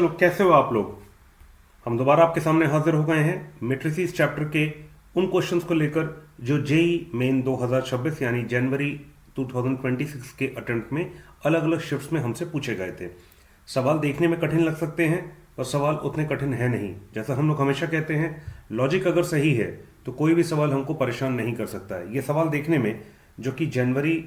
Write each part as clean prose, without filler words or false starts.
चलो, कैसे हो आप लोग। हम दोबारा आपके सामने हाजिर हो गए हैं मेट्रिसेस चैप्टर के उन क्वेश्चंस को लेकर जो जेई मेन 2026 यानी जनवरी 2026 के अटेम्प्ट में अलग अलग शिफ्ट्स में हमसे पूछे गए थे। सवाल देखने में कठिन लग सकते हैं पर सवाल उतने कठिन है नहीं। जैसा हम लोग हमेशा कहते हैं, लॉजिक अगर सही है तो कोई भी सवाल हमको परेशान नहीं कर सकता है। ये सवाल देखने में जो कि जनवरी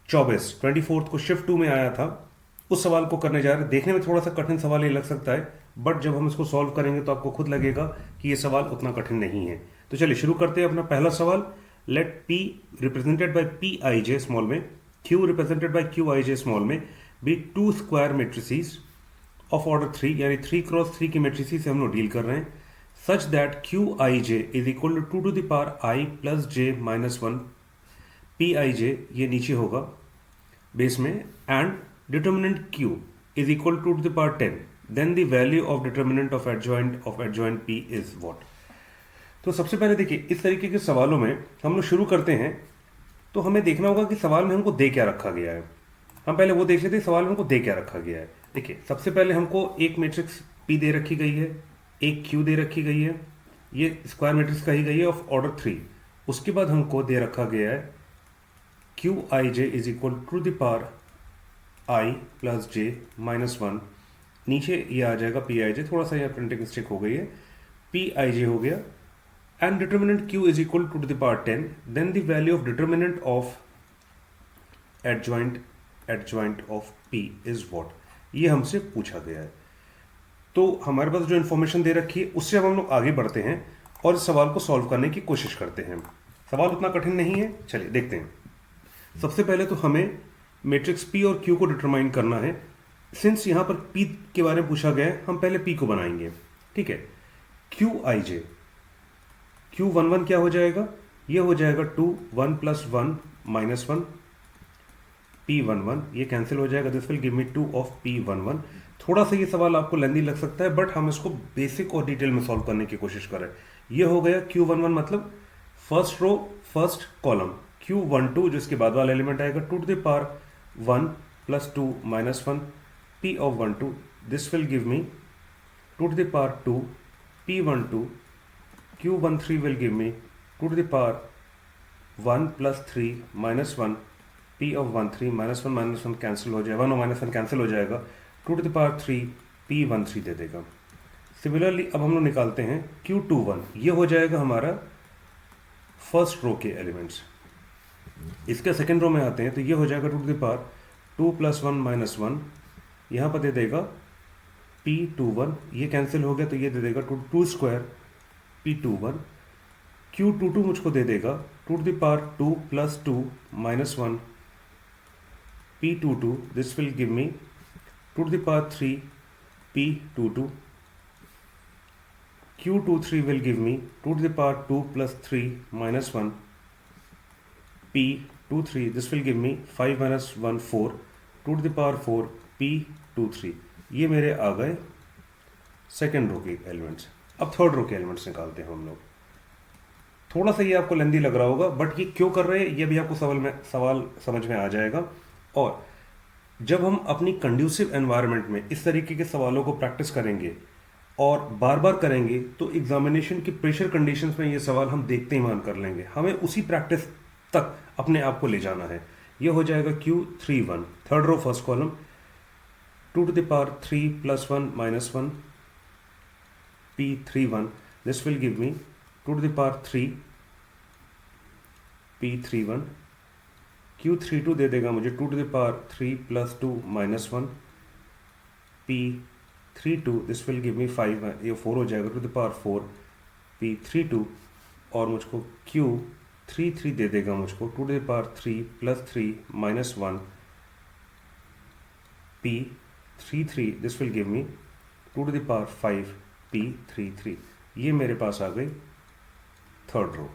24 को शिफ्ट 2 में आया था, उस सवाल को करने जा रहे हैं। देखने में थोड़ा सा कठिन सवाल ये लग सकता है, बट जब हम इसको सॉल्व करेंगे तो आपको खुद लगेगा कि ये सवाल उतना कठिन नहीं है। तो चलिए शुरू करते हैं अपना पहला सवाल। Let P represented by P I J small में, Q represented by Q I J small में be two square matrices of order 3, यानी 3x3 की मेट्रिसेस से हम लोग डील कर रहे हैं, such that Q I J is equal to 2 to the power I plus J minus 1 P I J, ये नीचे होगा बेस में, and determinant q is equal to the power 10, then the value of determinant of adjoint p is what। तो सबसे पहले देखिए, इस तरीके के सवालों में हम लोग शुरू करते हैं तो हमें देखना होगा कि सवाल में हमको दे क्या रखा गया है। हम पहले वो देख लेते हैं सवाल में हमको दे क्या रखा गया है। देखिए, सबसे पहले हमको एक मैट्रिक्स p दे रखी गई है, एक q दे रखी गई है, ये स्क्वायर मैट्रिक्स कही गई है ऑफ ऑर्डर 3। उसके बाद हमको दे रखा गया है Q I J is equal to the power I plus J minus 1, नीचे ये आ जाएगा पी आई जे, थोड़ा सा यहाँ प्रिंटिंग मिस्टेक हो गई है, पी आई जे हो गया, and determinant Q is equal to the power 10, then the value of determinant of adjoint of P is what. ये हमसे पूछा गया है। तो हमारे पास जो इन्फॉर्मेशन दे रखी है उससे अब हम लोग आगे बढ़ते हैं और इस सवाल को सॉल्व करने की कोशिश करते हैं। सवाल उतना कठिन नहीं है, चलिए देखते हैं। सबसे पहले तो हमें मैट्रिक्स P और Q को डिटरमाइन करना है। सिंस यहाँ पर P के बारे में पूछा गया है, हम पहले P को बनाएंगे, ठीक है। क्यू आई जे, Q11 क्या हो जाएगा, ये हो जाएगा 2 1 प्लस 1 माइनस 1 P11, ये कैंसिल हो जाएगा, this will give me 2 of P11। थोड़ा सा ये सवाल आपको लेंदी लग सकता है, बट हम इसको बेसिक और डिटेल में सॉल्व करने की कोशिश करें। ये हो गया Q11 मतलब first row first column, Q12 जो इसके बाद वाला एलिमेंट आएगा 2 to the power 1 plus 2 minus 1 P of 12, this will give me 2 to the power 2 P12, Q13 will give me 2 to the power 1 plus 3 minus 1 P of 13, minus 1 cancel हो जाएगा, 1 और minus 1 cancel हो जाएगा, 2 to the power 3 P13 दे देगा। Similarly अब हम लोग निकालते हैं Q21, ये हो जाएगा हमारा फर्स्ट रो के एलिमेंट्स। इसके सेकेंड रो में आते हैं तो ये हो जाएगा 2 to the power 2 plus 1 minus 1, यहाँ पर दे देगा P21, ये कैंसिल हो गया तो ये दे देगा 2 स्क्वायर P21, Q22 मुझको दे देगा 2 to the power 2 plus 2 minus 1 P22, this will give me 2 to the power 3 P22, Q23 will give me 2 to the power 2 plus 3 minus 1 P23, this will give me 5 minus 1 4, 2 to the power 4 P23। ये मेरे आ गए second row के elements. अब third row के elements निकालते हैं हम लोग। थोड़ा सा ये आपको लेंदी लग रहा होगा, बट ये क्यों कर रहे हैं ये भी आपको सवाल समझ में आ जाएगा। और जब हम अपनी कंड्यूसिव एनवायरनमेंट में इस तरीके के सवालों को प्रैक्टिस करेंगे और बार बार करेंगे तो एग्जामिनेशन की प्रेशर कंडीशंस में ये सवाल हम देखते ही मान कर लेंगे। हमें उसी प्रैक्टिस तक अपने आप को ले जाना है। ये हो जाएगा Q31, third row first column, 2 to the power 3 plus 1 minus 1 P31, this will give me 2 to the power 3 P31, Q32 दे देगा मुझे 2 to the power 3 plus 2 minus 1 P32, this will give me 5, ये 4 हो जाएगा 2 टू द पावर 4 P32, और मुझको Q33 दे देगा मुझको 2 to the power 3 plus 3 minus 1 P33, this will give me 2 to the power 5 P33। ये मेरे पास आ गई थर्ड रो।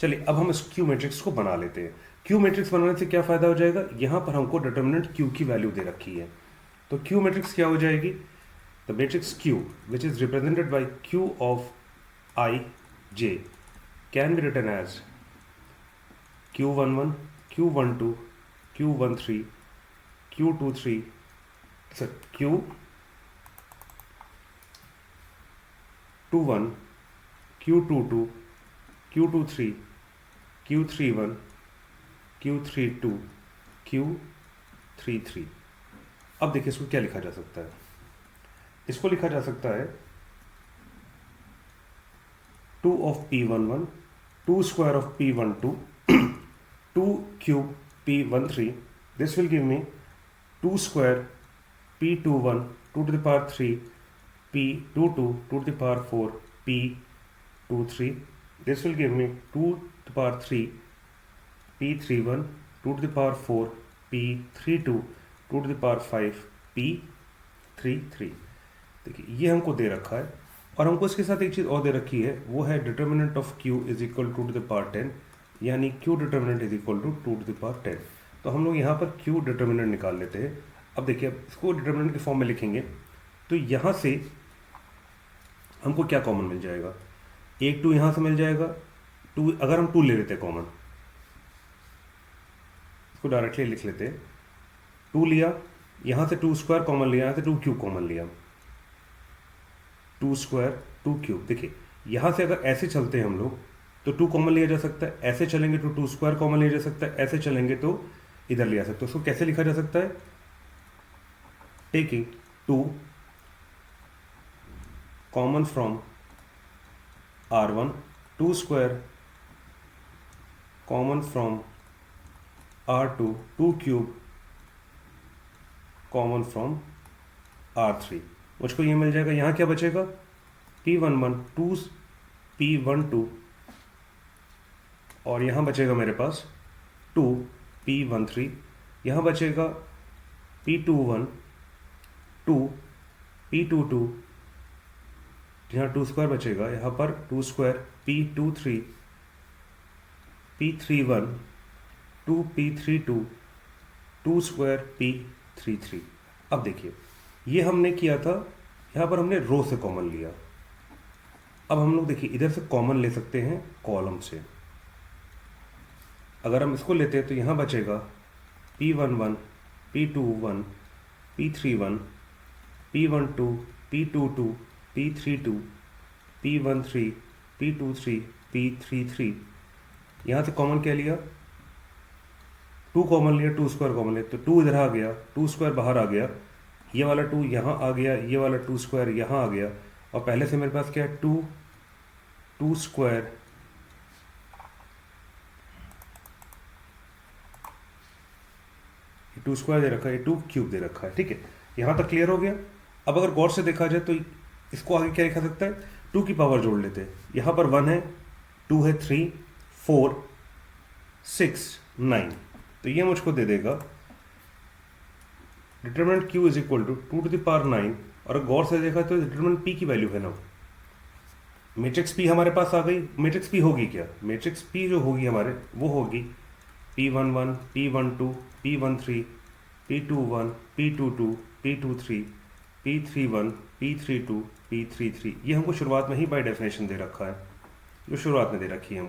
चलिए अब हम इस क्यू मैट्रिक्स को बना लेते हैं। क्यू मैट्रिक्स बनाने से क्या फ़ायदा हो जाएगा, यहाँ पर हमको डिटर्मिनेंट क्यू की वैल्यू दे रखी है। तो क्यू मैट्रिक्स क्या हो जाएगी, the matrix Q which is represented by Q of I J can be written as Q11, Q12, Q13, Q23, sir Q21, Q22, Q23, Q31, Q32, Q33। अब देखिए इसको क्या लिखा जा सकता है। इसको लिखा जा सकता है 2 of P11, 2 square of P12, 2 cube P13. This will give me 2 square P21, 2 to the power 3, P22, 2 to the power 4, P23. This will give me 2 to the power 3, P31, 2 to the power 4, P32, 2 to the power 5, P33। देखिए ये हमको दे रखा है, और हमको इसके साथ एक चीज़ और दे रखी है, वो है determinant of Q is equal to the power 10, यानी Q determinant is equal to 2 to the power 10। तो हम लोग यहाँ पर Q डिटर्मिनेंट निकाल लेते हैं। अब देखिए, अब इसको डिटर्मिनेंट के फॉर्म में लिखेंगे तो यहाँ से हमको क्या कॉमन मिल जाएगा, एक 2 यहाँ से मिल जाएगा, 2 अगर हम 2 ले लेते हैं कॉमन, इसको डायरेक्टली लिख लेते हैं। 2 लिया, यहाँ से 2 स्क्वायर कॉमन लिया, यहाँ से 2 क्यूब कॉमन लिया, 2 स्क्वायर 2 क्यूब। देखिए यहाँ से अगर ऐसे चलते हैं हम लोग तो 2 कॉमन लिया जा सकता है, ऐसे चलेंगे तो 2 स्क्वायर कॉमन लिया जा सकता है, ऐसे चलेंगे तो इधर लिया जा सकता है। उसको कैसे लिखा जा सकता है, taking 2 common from R1, 2 square common from R2, 2 cube common from R3। मुझको ये मिल जाएगा। यहाँ क्या बचेगा, P11, 2 P12, और यहाँ बचेगा मेरे पास 2 P13। यहाँ बचेगा P21, 2 P22, यहाँ 2 स्क्वायर बचेगा, यहाँ पर 2 square P23, P31, 2 P32, 2 square P33। अब देखिए ये हमने किया था, यहाँ पर हमने रो से कॉमन लिया। अब हम लोग देखिए इधर से कॉमन ले सकते हैं कॉलम से। अगर हम इसको लेते हैं तो यहाँ बचेगा P11, P21, P31, P12, P22, P32, P13, P23, P33। यहाँ से कॉमन क्या लिया, 2 कॉमन लिया, 2 स्क्वायर कॉमन लिया, तो 2 इधर आ गया, 2 स्क्वायर बाहर आ गया, ये वाला 2 यहाँ आ गया, ये वाला 2 स्क्वायर यहाँ आ गया, और पहले से मेरे पास क्या है 2 स्क्वायर टू स्क्वायर दे रखा है, 2 क्यूब दे रखा है। ठीक है, यहाँ तक क्लियर हो गया। अब अगर गौर से देखा जाए तो इसको आगे क्या लिखा सकता है, 2 की पावर जोड़ लेते हैं। यहाँ पर 1 है, 2 है, 3, 4, 6, 9, तो ये मुझको दे देगा determinant Q is equal to 2 to the power 9। और गौर से देखा तो डिटरमिनेंट P की वैल्यू है ना, मैट्रिक्स P हमारे पास आ गई। मैट्रिक्स P होगी क्या, मैट्रिक्स P जो होगी हमारे वो होगी P11, P12, P13, P21, P22, P23, P31, P32, P33। ये हमको शुरुआत में ही बाय डेफिनेशन दे रखा है, जो शुरुआत में दे रखी है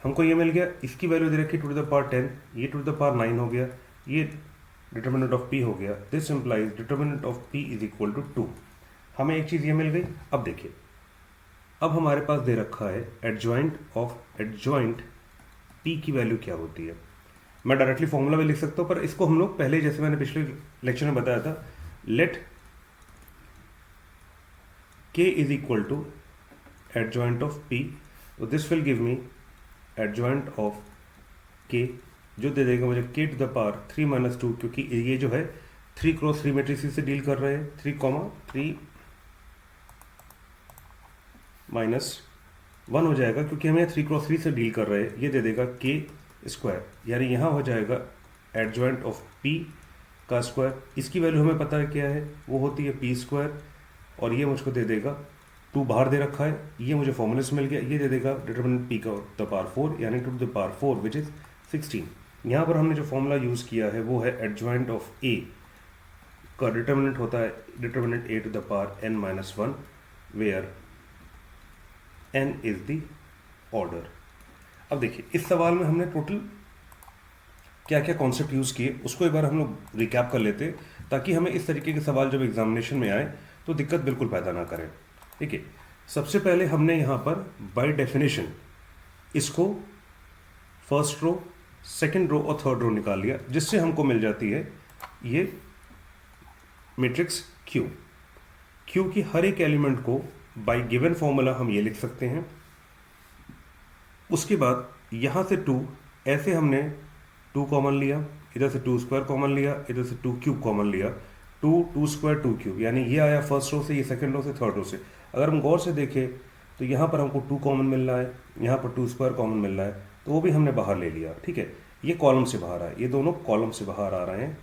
हमको ये मिल गया। इसकी वैल्यू दे रखी 2 to the power 10, ये 2 to the power 9 हो गया, ये डिटर्मिनेंट ऑफ P हो गया। This implies determinant of P is equal to 2। हमें एक चीज़ ये मिल गई। अब देखिए, अब हमारे पास दे रखा है एडजॉइंट P की वैल्यू क्या होती है। मैं डायरेक्टली फॉर्मूला भी लिख सकता हूँ, पर इसको हम लोग पहले जैसे मैंने पिछले लेक्चर में बताया था, let K is equal to adjoint of P, तो this will give me adjoint of K, जो दे देगा मुझे K टू द पावर 3 - 2, क्योंकि ये जो है 3 क्रॉस 3 मैट्रिक्स से डील कर रहे हैं, 3, 1 हो जाएगा, क्योंकि हम यहाँ 3 क्रॉस 3 से डील कर रहे हैं। ये दे देगा K स्क्वायर, यानी यहाँ हो जाएगा एडजॉइंट ऑफ P का स्क्वायर। इसकी वैल्यू हमें पता है क्या है, वो होती है P स्क्वायर, और ये मुझको दे देगा 2 बाहर दे रखा है, ये मुझे फॉर्मूले से मिल गया। ये दे देगा डिटरमिनेंट P का द पावर 4, यानी 2 to the power 4 which is 16। यहाँ पर हमने जो फॉर्मूला यूज़ किया है वो है एडजॉइंट ऑफ A का डिटरमिनेंट होता है determinant A to the power n-1, where n is the order. अब देखिए इस सवाल में हमने टोटल क्या क्या कॉन्सेप्ट यूज़ किए, उसको एक बार हम लोग रिकैप कर लेते हैं, ताकि हमें इस तरीके के सवाल जब एग्जामिनेशन में आए तो दिक्कत बिल्कुल पैदा ना करें। ठीक है, सबसे पहले हमने यहाँ पर बाय डेफिनेशन इसको फर्स्ट रो, सेकंड रो और थर्ड रो निकाल लिया, जिससे हमको मिल जाती है ये मैट्रिक्स Q। Q की हर एक एलिमेंट को बाय गिवन फॉर्मूला हम ये लिख सकते हैं। उसके बाद यहाँ से 2, ऐसे हमने 2 कॉमन लिया, इधर से 2 स्क्वायर कॉमन लिया, इधर से 2 क्यूब कॉमन लिया, 2 स्क्वायर 2 क्यूब, यानी ये आया फर्स्ट रो से, ये सेकंड रो से, थर्ड रो से। अगर हम गौर से देखें तो यहाँ पर हमको 2 कॉमन मिल रहा है, यहाँ पर 2 स्क्वायर कॉमन मिल रहा है, तो वो भी हमने बाहर ले लिया। ठीक है, ये कॉलम से बाहर आए, ये दोनों कॉलम से बाहर आ रहे हैं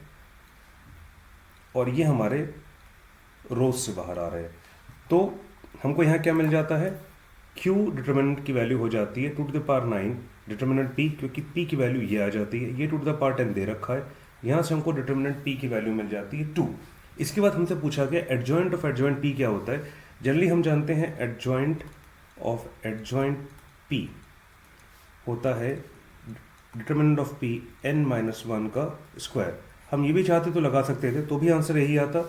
और ये हमारे रोज से बाहर आ रहे हैं। तो हमको यहाँ क्या मिल जाता है, Q डिटर्मिनेंट की वैल्यू हो जाती है 2 to the power 9 determinant P, क्योंकि P की वैल्यू ये आ जाती है, ये 2 टू द पावर 10 दे रखा है, यहाँ से हमको डिटर्मिनेंट P की वैल्यू मिल जाती है 2। इसके बाद हमसे पूछा गया एडजॉइंट ऑफ एडजॉइंट P क्या होता है। जनरली हम जानते हैं एडजॉइंट ऑफ एडजॉइंट P होता है डिटर्मिनेंट ऑफ P n-1 का स्क्वायर। हम ये भी चाहते तो लगा सकते थे, तो भी आंसर यही आता।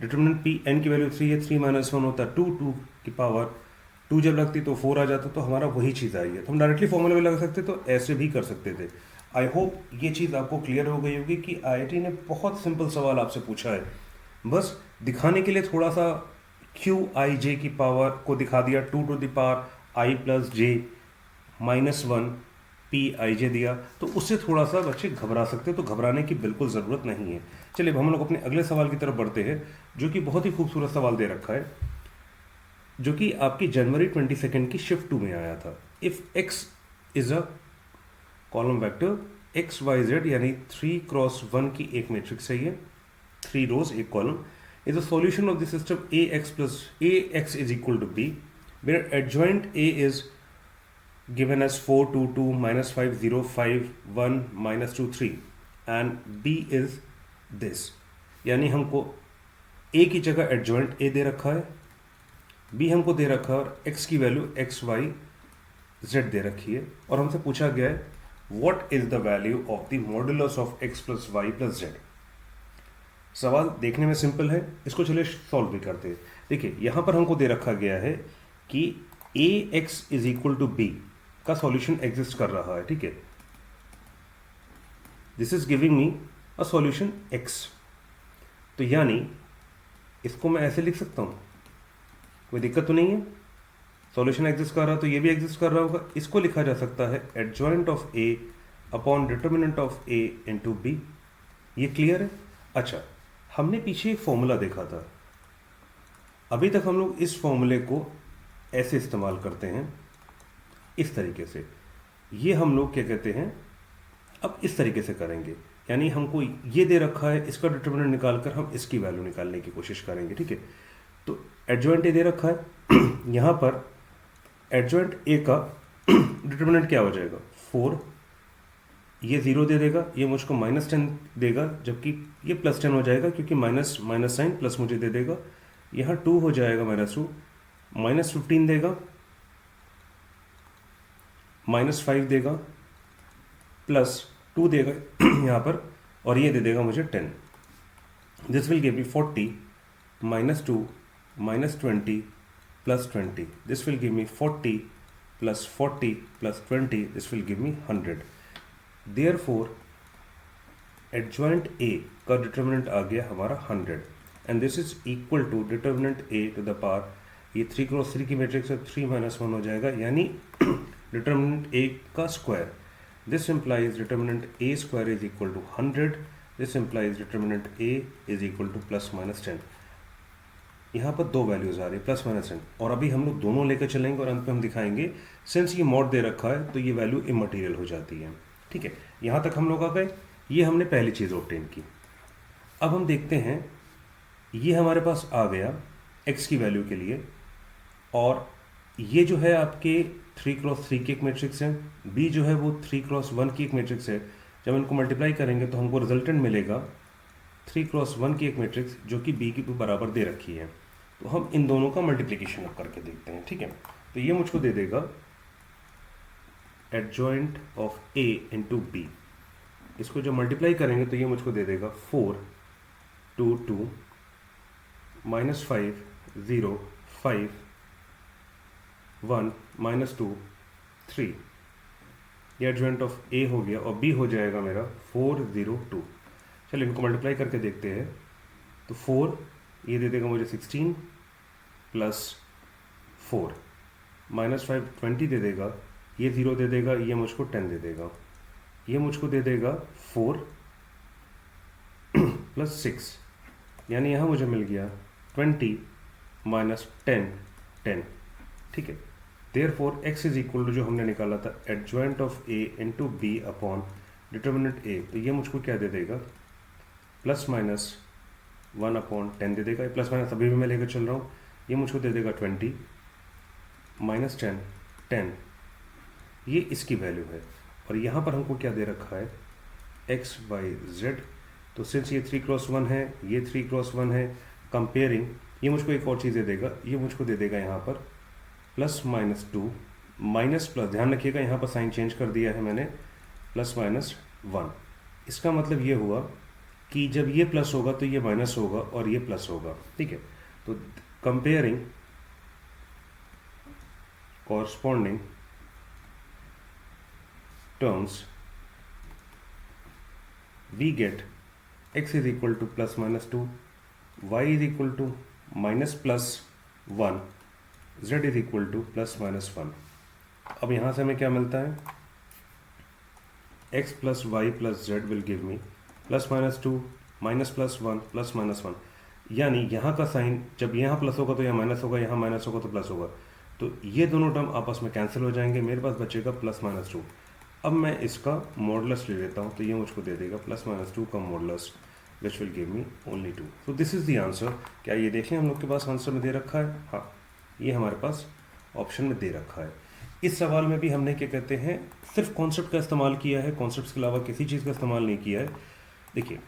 डिटर्मिनेंट P n की वैल्यू 3 है, 3-1 होता है 2, 2 की पावर 2 जब लगती तो 4 आ जाता, तो हमारा वही चीज़ आई है। तो हम डायरेक्टली फॉर्मूला में लगा सकते, तो ऐसे भी कर सकते थे। आई होप ये चीज़ आपको क्लियर हो गई होगी कि IIT ने बहुत सिंपल सवाल आपसे पूछा है, बस दिखाने के लिए थोड़ा सा QIJ की पावर को दिखा दिया, 2 to the power I plus J -1 PIJ दिया, तो उससे थोड़ा सा बच्चे घबरा सकते, तो घबराने की बिल्कुल ज़रूरत नहीं है। चलिए अब हम लोग अपने अगले सवाल की तरफ बढ़ते हैं, जो कि बहुत ही खूबसूरत सवाल दे रखा है, जो कि आपकी जनवरी 22 की शिफ्ट 2 में आया था। If X is a column vector XYZ, यानी 3x1 की एक मैट्रिक्स है, ये 3 rows 1 column, is a solution of the system AX is equal to B, where adjoint A is given as 4 2 2 -5 0 5 1 -2 3 and B is this। यानी हमको A की जगह adjoint A दे रखा है, B हमको दे रखा है और X की वैल्यू XYZ दे रखी है, और हमसे पूछा गया है what is the value of the modulus of X plus Y plus Z। सवाल देखने में सिंपल है, इसको चलिए सॉल्व भी करते हैं। देखिए यहाँ पर हमको दे रखा गया है कि AX is equal to B का सॉल्यूशन एग्जिस्ट कर रहा है। ठीक है, this is giving me a solution X, तो यानी इसको मैं ऐसे लिख सकता हूँ, कोई दिक्कत तो नहीं है। सॉल्यूशन एग्जिस्ट कर रहा है तो ये भी एग्जिस्ट कर रहा होगा। इसको लिखा जा सकता है adjoint of A upon determinant of A into B। ये क्लियर है। अच्छा, हमने पीछे एक फॉर्मूला देखा था, अभी तक हम लोग इस फॉर्मूले को ऐसे इस्तेमाल करते हैं, इस तरीके से। ये हम लोग क्या कहते हैं, अब इस तरीके से करेंगे, यानी हमको ये दे रखा है, इसका डिटर्मिनेंट निकालकर हम इसकी वैल्यू निकालने की कोशिश करेंगे। ठीक है, तो एडजॉइंट ए दे रखा है यहाँ पर एडजॉइंट ए का डिटर्मिनेंट क्या हो जाएगा 4, ये 0 दे देगा, ये मुझको -10 देगा, जबकि ये +10 हो जाएगा क्योंकि माइनस साइन प्लस मुझे दे देगा। यहाँ 2 हो जाएगा -2, -15 देगा, -5 देगा, +2 देगा यहाँ पर, और ये दे देगा मुझे 10। This will give me 40 -2 -20 +20। This will give me 40 + 40 + 20, this will give me 100। Therefore adjoint A का डिटर्मिनेंट आ गया हमारा 100, and this is equal to determinant A to the power, ये 3x3 की मैट्रिक्स है, 3 - 1 हो जाएगा, यानी डिटर्मिनेंट A का square. This implies determinant A square is equal to 100। This implies determinant A is equal to +-10। यहाँ पर दो वैल्यूज आ रही है +-10, और अभी हम लोग दोनों लेकर चलेंगे और अंत में हम दिखाएंगे सिंस ये मॉड दे रखा है तो ये वैल्यू इमटेरियल हो जाती है। ठीक है, यहाँ तक हम लोग आ गए, ये हमने पहली चीज़ ऑब्टेन की। अब हम देखते हैं, ये हमारे पास आ गया x की वैल्यू के लिए, और ये जो है आपके 3x3 की एक मैट्रिक्स है, b जो है वो 3x1 की एक मैट्रिक्स है। जब इनको मल्टीप्लाई करेंगे तो हमको रिजल्टेंट मिलेगा 3x1 की एक मैट्रिक्स जो कि b की बराबर दे रखी है। तो हम इन दोनों का मल्टीप्लिकेशन अब करके देखते हैं। ठीक है, तो ये मुझको दे देगा adjoint of A into B। इसको जब मल्टीप्लाई करेंगे तो ये मुझको दे देगा 4 2 2 -5 0 5 1 -2 3, ये एडजॉइंट ऑफ ए हो गया और बी हो जाएगा मेरा 4 0 2। चलिए इनको मल्टीप्लाई करके देखते हैं। तो 4 ये दे देगा मुझे 16 प्लस 4 -5 20 दे देगा, ये 0 दे देगा, ये मुझको 10 दे देगा, ये मुझको दे देगा 4 प्लस 6, यानी यहाँ मुझे मिल गया 20 माइनस 10 10। ठीक है, therefore x is equal to जो हमने निकाला था adjoint of a into B upon determinant a, तो ये मुझको क्या दे देगा प्लस माइनस 1 अपॉन 10 दे देगा। प्लस माइनस अभी भी मैं लेकर चल रहा हूँ, ये मुझको दे देगा 20 माइनस 10 10, ये इसकी वैल्यू है। और यहाँ पर हमको क्या दे रखा है x y z, तो सिंस ये 3x1 है, ये 3x1 है, कंपेयरिंग ये मुझको एक और चीज़ दे देगा, ये मुझको दे देगा यहाँ पर प्लस माइनस 2 माइनस प्लस, ध्यान रखिएगा यहाँ पर साइन चेंज कर दिया है मैंने, प्लस माइनस 1। इसका मतलब ये हुआ कि जब ये प्लस होगा तो ये माइनस होगा और ये प्लस होगा। ठीक है, तो comparing corresponding terms we get x is equal to plus minus 2, y is equal to minus plus 1, z is equal to plus minus 1। अब यहाँ से हमें क्या मिलता है, x plus Y plus Z will give me plus minus 2 minus plus 1 plus minus 1, यानी यहाँ का साइन जब यहाँ प्लस होगा तो यहाँ माइनस होगा, यहाँ माइनस होगा तो प्लस होगा, तो ये दोनों टर्म आपस में कैंसिल हो जाएंगे, मेरे पास बचेगा प्लस माइनस 2। अब मैं इसका मॉडुलस ले लेता हूँ, तो ये मुझको दे देगा प्लस माइनस 2 का modulus which will give me only 2। So this is the answer. क्या ये देखें हम लोग के पास आंसर में दे रखा है, हाँ ये हमारे पास ऑप्शन में दे रखा है। इस सवाल में भी हमने क्या कहते हैं सिर्फ कॉन्सेप्ट का इस्तेमाल किया है, कॉन्सेप्ट के अलावा किसी चीज़ का इस्तेमाल नहीं किया है। देखिए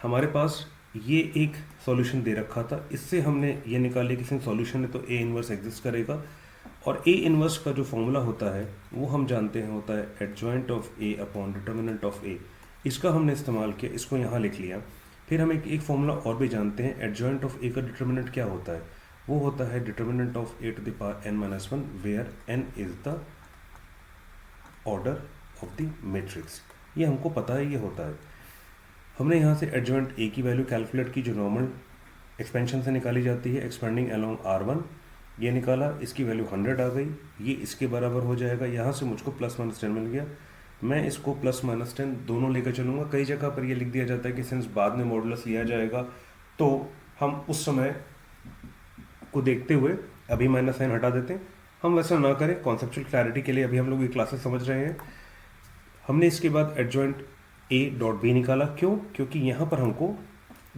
हमारे पास ये एक सॉल्यूशन दे रखा था, इससे हमने ये निकाले कि सॉल्यूशन है तो ए इनवर्स एग्जिस्ट करेगा, और ए इनवर्स का जो फॉर्मूला होता है वो हम जानते हैं होता है adjoint of A upon determinant of A. इसका हमने इस्तेमाल किया, इसको यहाँ लिख लिया। फिर हम एक फॉर्मूला और भी जानते हैं, एडजॉइंट ऑफ ए का डिटर्मिनेंट क्या होता है, वो होता है determinant of A to the power n minus 1 where n is the order of the matrix. ये हमको पता है, ये होता है। हमने यहाँ से एडजॉइंट ए की वैल्यू कैलकुलेट की जो नॉर्मल एक्सपेंशन से निकाली जाती है, एक्सपेंडिंग अलोंग R1, ये निकाला, इसकी वैल्यू 100 आ गई, ये इसके बराबर हो जाएगा। यहाँ से मुझको प्लस माइनस 10 मिल गया, मैं इसको प्लस माइनस 10 दोनों लेकर चलूँगा। कई जगह पर ये लिख दिया जाता है कि सिंस बाद में मॉडुलस लिया जाएगा तो हम उस समय को देखते हुए अभी माइनस साइन हटा देते हैं। हम वैसा ना करें, कॉन्सेप्चुअल क्लैरिटी के लिए अभी हम लोग ये क्लासेस समझ रहे हैं। हमने इसके बाद एडजॉइंट ए डॉट बी निकाला, क्यों, क्योंकि यहाँ पर हमको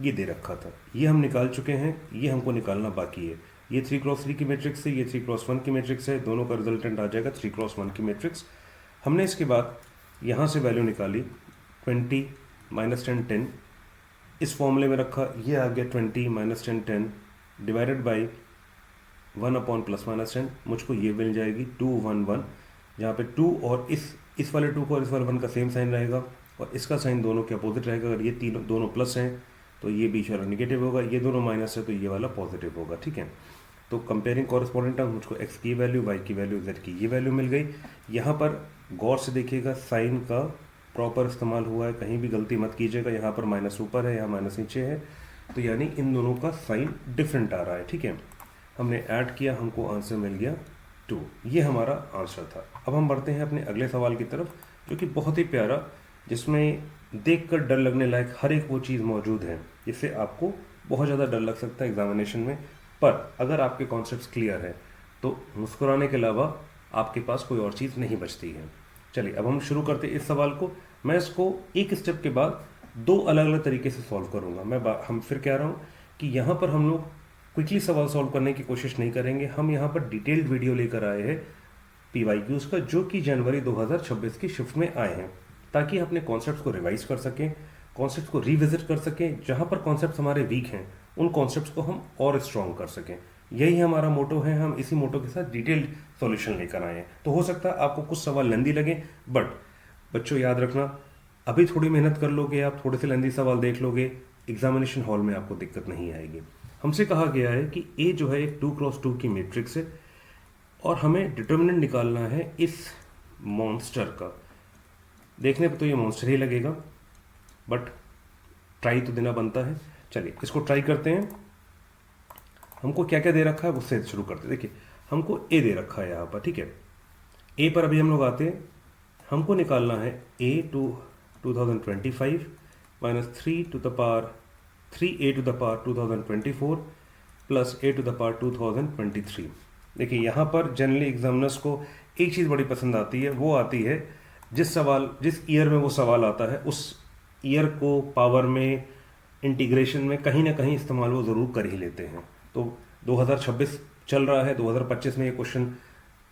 ये दे रखा था, ये हम निकाल चुके हैं, ये हमको निकालना बाकी है। ये 3x3 की मैट्रिक्स है, ये 3x1 की मैट्रिक्स है, दोनों का रिजल्टेंट आ जाएगा 3x1 की मैट्रिक्स। हमने इसके बाद यहाँ से वैल्यू निकाली 20 माइनस 10 10, इस फॉर्मूले में रखा, ये आ गया 20 minus 10 10 divided by 1 upon plus minus 10, मुझको ये मिल जाएगी 2 1 1, जहाँ पे 2 और इस वाले 2 को और इस वाले 1 का सेम साइन रहेगा, और इसका साइन दोनों के अपोजिट रहेगा। अगर ये तीनों दोनों प्लस हैं तो ये बीच वाला निगेटिव होगा, ये दोनों माइनस है तो ये वाला पॉजिटिव होगा। ठीक है, तो कंपेयरिंग कॉरस्पॉन्डिंग टर्म मुझको x की वैल्यू, y की वैल्यू, z की ये वैल्यू मिल गई। यहाँ पर गौर से देखिएगा, साइन का प्रॉपर इस्तेमाल हुआ है, कहीं भी गलती मत कीजिएगा। यहाँ पर माइनस ऊपर है, यहाँ माइनस नीचे है, तो यानी इन दोनों का साइन डिफरेंट आ रहा है। ठीक है, हमने ऐड किया, हमको आंसर मिल गया 2, ये हमारा आंसर था। अब हम बढ़ते हैं अपने अगले सवाल की तरफ, जो कि बहुत ही प्यारा, जिसमें देखकर डर लगने लायक हर एक वो चीज़ मौजूद है जिससे आपको बहुत ज़्यादा डर लग सकता है एग्जामिनेशन में, पर अगर आपके कॉन्सेप्ट्स क्लियर है तो मुस्कुराने के अलावा आपके पास कोई और चीज़ नहीं बचती है। चलिए अब हम शुरू करते हैं इस सवाल को। मैं इसको एक स्टेप के बाद 2 अलग अलग तरीके से सॉल्व करूँगा। हम फिर कह रहा हूँ कि यहाँ पर हम लोग क्विकली सवाल सॉल्व करने की कोशिश नहीं करेंगे, हम यहाँ पर डिटेल्ड वीडियो लेकर आए हैं PYQs का, जो कि जनवरी 2026 की शिफ्ट में आए हैं, ताकि अपने कॉन्सेप्ट्स को रिवाइज कर सकें, कॉन्सेप्ट्स को रिविजिट कर सकें, जहाँ पर कॉन्सेप्ट्स हमारे वीक हैं उन कॉन्सेप्ट्स को हम और स्ट्रॉन्ग कर सकें। यही हमारा मोटो है, हम इसी मोटो के साथ डिटेल्ड सॉल्यूशन लेकर आए हैं। तो हो सकता है आपको कुछ सवाल लेंदी लगे, बट बच्चों याद रखना, अभी थोड़ी मेहनत कर लोगे, आप थोड़े से लेंदी सवाल देख लोगे, एग्जामिनेशन हॉल में आपको दिक्कत नहीं आएगी। हमसे कहा गया है कि ए जो है एक 2x2 की मैट्रिक्स है, और हमें डिटर्मिनेंट निकालना है इस मॉन्स्टर का। देखने पे तो ये मॉन्स्टर ही लगेगा, बट ट्राई तो देना बनता है। चलिए इसको ट्राई करते हैं। हमको क्या क्या दे रखा है उससे शुरू करते हैं। देखिए हमको ए दे रखा है यहाँ पर, ठीक है। ए पर अभी हम लोग आते हैं। हमको निकालना है A to 2025 minus 3 to the power 3a to the power 2024 plus a to the power 2023। देखिए यहाँ पर जनरली एग्जामिनर्स को एक चीज़ बड़ी पसंद आती है, वो आती है जिस ईयर में वो सवाल आता है उस ईयर को पावर में, इंटीग्रेशन में कहीं ना कहीं इस्तेमाल वो ज़रूर कर ही लेते हैं। तो 2026 चल रहा है, 2025 में ये क्वेश्चन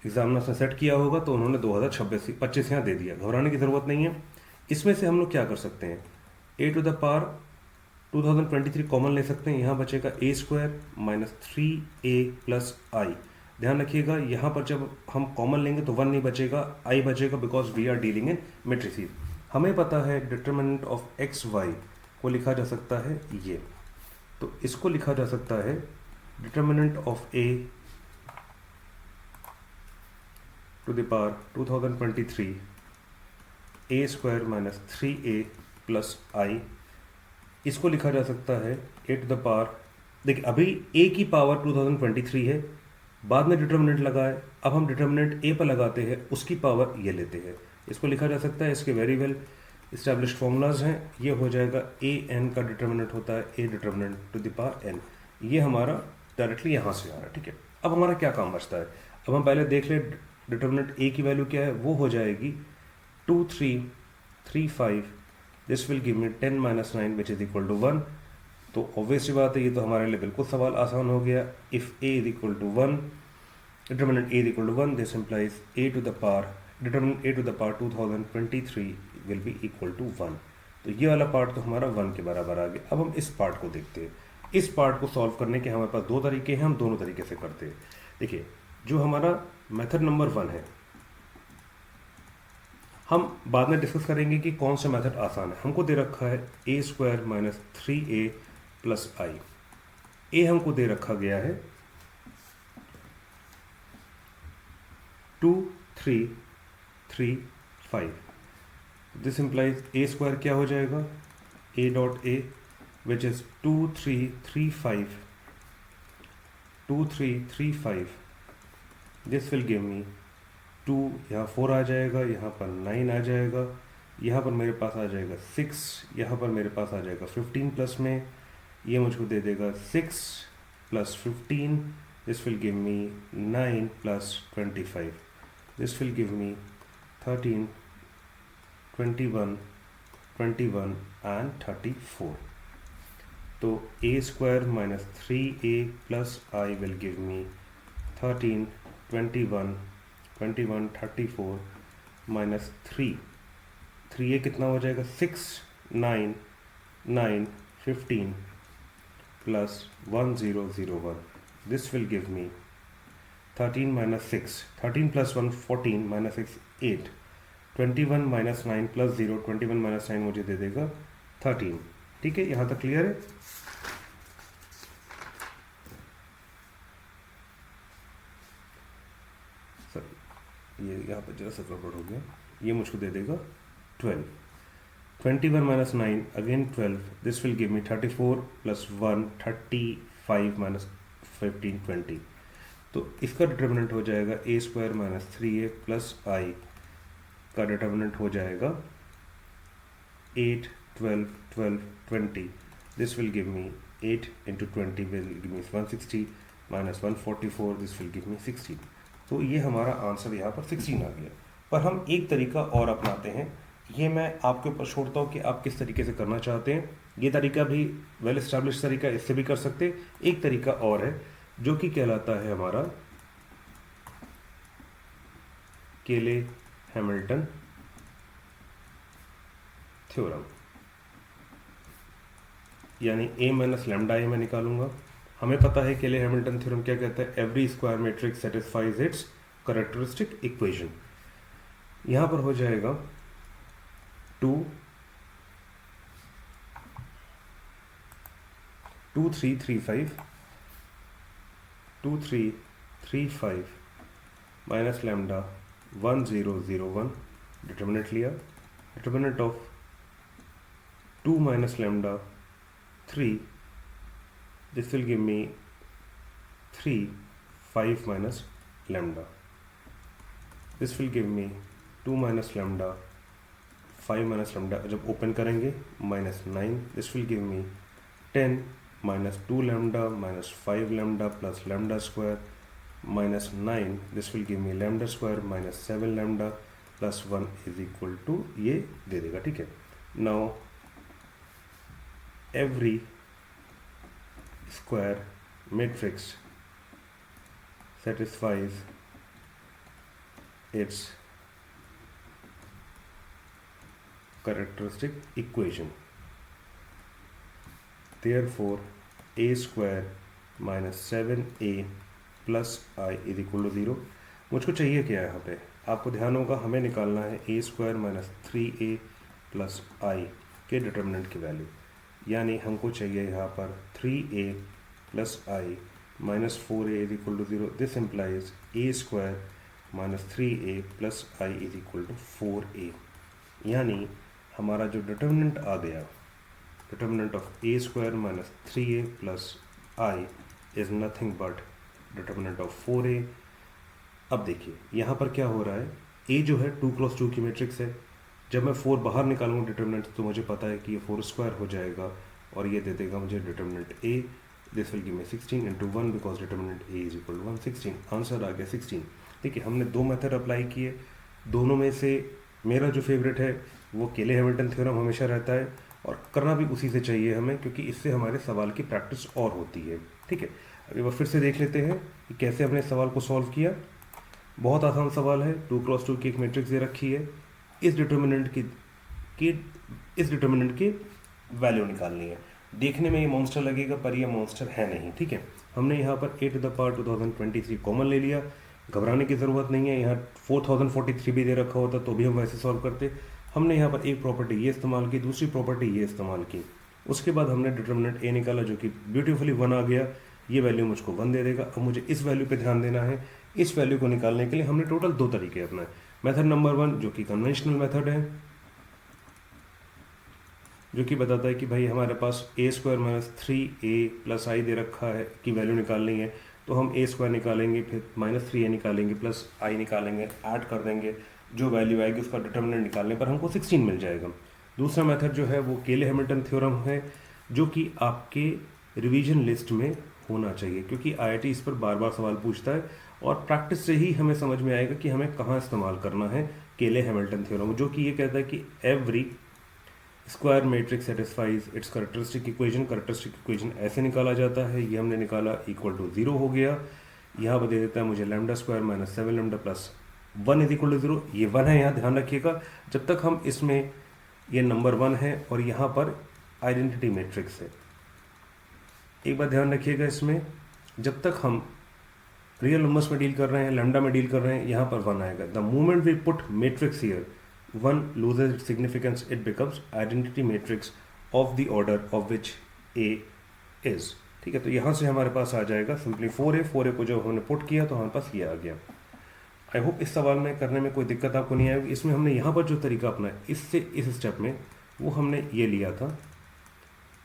एग्जामिनर्स ने सेट किया होगा, तो उन्होंने 2026 यहाँ दे दिया। घबराने की ज़रूरत नहीं है। इसमें से हम लोग क्या कर सकते हैं, a to the power 2023 common ले सकते हैं। यहाँ बचेगा a square minus 3a plus I. ध्यान रखिएगा यहाँ पर जब हम कॉमन लेंगे तो 1 नहीं बचेगा, i बचेगा, because we are dealing in matrices. हमें पता है डिटर्मिनेंट ऑफ एक्स वाई को लिखा जा सकता है ये, तो इसको लिखा जा सकता है determinant of a to the power 2023 a square minus 3a plus I. इसको लिखा जा सकता है a टू द पावर, देखिए अभी a की पावर 2023 है, बाद में डिटर्मिनेंट लगाए, अब हम डिटर्मिनेंट a पर लगाते हैं, उसकी पावर ये लेते हैं। इसको लिखा जा सकता है, इसके वेरी वेल इस्टेब्लिश्ड फॉर्मूलाज हैं। ये हो जाएगा a n का डिटर्मिनेंट होता है a determinant to the power n। ये हमारा डायरेक्टली यहाँ से आ रहा है, ठीक है। अब हमारा क्या काम बचता है, अब हम पहले देख लें डिटर्मिनेंट a की वैल्यू क्या है। वो हो जाएगी 2 3 3 5। This will give me 10 minus 9 which is equal to 1। तो ऑब्वियसली बात है, ये तो हमारे लिए बिल्कुल सवाल आसान हो गया। If a is equal to 1, determinant a is equal to 1, this implies a to the power, determinant a to the power 2023 will be equal to 1। तो ये वाला पार्ट तो हमारा 1 के बराबर आ गया। अब हम इस पार्ट को देखते हैं। इस पार्ट को सॉल्व करने के हमारे पास दो तरीके हैं, हम दोनों तरीके से करते हैं। देखिए जो हमारा मेथड नंबर 1 है, हम बाद में डिस्कस करेंगे कि कौन सा मेथड आसान है। हमको दे रखा है a square minus 3a plus I. a हमको दे रखा गया है 2 3 3 5। दिस इम्प्लाइज a स्क्वायर क्या हो जाएगा, a dot a which is 2 3 3 5 2 3 3 5। This will give me 2, यहाँ 4 आ जाएगा, यहाँ पर 9 आ जाएगा, यहाँ पर मेरे पास आ जाएगा 6, यहाँ पर मेरे पास आ जाएगा 15 प्लस में, ये मुझको दे देगा 6 plus 15। This will give me 9 plus 25। This will give me 13 21 21 and 34। तो a square minus 3a plus I will give me 13 21 21 34 minus 3। 3a कितना हो जाएगा, 6 9 9 15 plus 1001। This will give me 13 minus 6, 13 plus 1 14 minus 6 8। 21 minus 9 plus 0, 21 minus 9 मुझे दे देगा 13। ठीक है, यहाँ तक क्लियर है। सर ये यहाँ पर जरा सा गड़बड़ हो गया, ये मुझको दे देगा 12। 21 minus 9 again 12। This will give me 34 plus 1 35 minus 15 20। तो इसका डिटर्मिनेंट हो जाएगा a square minus 3a plus I का डिटर्मिनेंट हो जाएगा 8 12 12 20। This will give me 8 into 20 will give me 160 minus 144। This will give me 16। तो ये हमारा आंसर यहाँ पर 16 आ गया। पर हम एक तरीका और अपनाते हैं, ये मैं आपके ऊपर छोड़ता हूँ कि आप किस तरीके से करना चाहते हैं। ये तरीका भी वेल एस्टैब्लिश तरीका, इससे भी कर सकते। एक तरीका और है जो कि कहलाता है हमारा केले हैमिल्टन थ्योरम, यानी a माइनस लैम्डा ए मैं निकालूंगा। हमें पता है केले हैमिल्टन थ्योरम क्या कहता है, every square matrix satisfies it's characteristic equation. यहां पर हो जाएगा 2 2 3 3 5 2 3 3 5 माइनस लैम्डा 1001 डिटर्मिनेंट लिया, determinant of 2 minus lambda 3, this will give me 3 5 minus lambda, this will give me 2 minus lambda 5 minus lambda, जब ओपन करेंगे minus 9, this will give me 10 minus 2 lambda minus 5 lambda plus lambda square minus 9, this will give me lambda square minus 7 lambda plus 1 is equal to ये दे देगा, ठीक है। now every square matrix satisfies its characteristic equation, therefore a square minus 7a plus I is equal to 0। मुझको चाहिए क्या है यहाँ पे, आपको ध्यान होगा हमें निकालना है a square minus 3a plus I के डिटर्मिनेंट की वैल्यू, यानी हमको चाहिए यहाँ पर 3a plus I minus 4a is equal to 0। This implies a square minus 3a plus I is equal to 4a, यानी हमारा जो डिटर्मिनेंट आ गया, determinant of a square minus 3a plus I is nothing but determinant of 4a। अब देखिए यहाँ पर क्या हो रहा है, a जो है 2x2 की मैट्रिक्स है, जब मैं 4 बाहर निकालूंगा डिटर्मिनेंट तो मुझे पता है कि ये 4 स्क्वायर हो जाएगा और ये दे देगा मुझे determinant a, this will give me 16 into 1 because determinant a is equal to 1, 16। Answer आ गया 16। ठीक है, हमने दो मेथड अप्लाई किए, दोनों में से मेरा जो फेवरेट है वो केले हैमिल्टन थ्योरम हमेशा रहता है और करना भी उसी से चाहिए हमें, क्योंकि इससे हमारे सवाल की प्रैक्टिस और होती है। ठीक है, अब एक बार फिर से देख लेते हैं कि कैसे हमने सवाल को सॉल्व किया। बहुत आसान सवाल है, 2x2 की एक मैट्रिक्स दे रखी है, इस डिटर्मिनेंट की वैल्यू निकालनी है। देखने में ये मॉन्स्टर लगेगा पर ये मॉन्स्टर है नहीं। ठीक है, हमने यहाँ पर a to the power 2023 common ले लिया, घबराने की ज़रूरत नहीं है। यहाँ 4043 भी दे रखा होता तो भी हम वैसे सॉल्व करते। हमने यहाँ पर एक प्रॉपर्टी ये इस्तेमाल की, दूसरी प्रॉपर्टी ये इस्तेमाल की, उसके बाद हमने डिटर्मिनेंट a निकाला जो कि ब्यूटीफुली 1 आ गया। ये वैल्यू मुझको 1 दे देगा। अब मुझे इस वैल्यू पे ध्यान देना है। इस वैल्यू को निकालने के लिए हमने टोटल 2 तरीके अपनाए। मेथड नंबर 1 जो कि कन्वेंशनल मेथड है, जो कि बताता है कि भाई हमारे पास a square minus 3a plus I दे रखा है की वैल्यू निकालनी है, तो हम a स्क्वायर निकालेंगे, फिर माइनस 3a निकालेंगे, प्लस आई निकालेंगे, ऐड कर देंगे, जो वैल्यू आएगी उसका डिटर्मिनेंट निकालने पर हमको 16 मिल जाएगा। दूसरा मेथड जो है वो केले हैमिल्टन थ्योरम है, जो कि आपके रिवीजन लिस्ट में होना चाहिए, क्योंकि आईआईटी इस पर बार बार सवाल पूछता है और प्रैक्टिस से ही हमें समझ में आएगा कि हमें कहाँ इस्तेमाल करना है केले हैमिल्टन थ्योरम, जो कि ये कहता है कि every square matrix satisfies it's characteristic equation ऐसे निकाला जाता है। ये हमने निकाला, इक्वल टू 0 हो गया। यहाँ पर दे देता है मुझे lambda square minus 7 lambda plus 1 is equal to 0। ये 1 है, यहाँ ध्यान रखिएगा, जब तक हम इसमें ये नंबर 1 है और यहाँ पर आइडेंटिटी मैट्रिक्स है। एक बात ध्यान रखिएगा, इसमें जब तक हम रियल नंबर्स में डील कर रहे हैं, लैम्डा में डील कर रहे हैं, यहाँ पर 1 आएगा। The moment we put matrix here 1 loses its significance, it becomes identity matrix of the order of which A is। ठीक है, तो यहाँ से हमारे पास आ जाएगा सिंपली 4A को जब हमने पुट किया तो हमारे पास ये आ गया। आई होप इस सवाल में करने में कोई दिक्कत आपको नहीं आएगी। इसमें हमने यहाँ पर जो तरीका अपना है, इससे इस स्टेप में वो हमने ये लिया था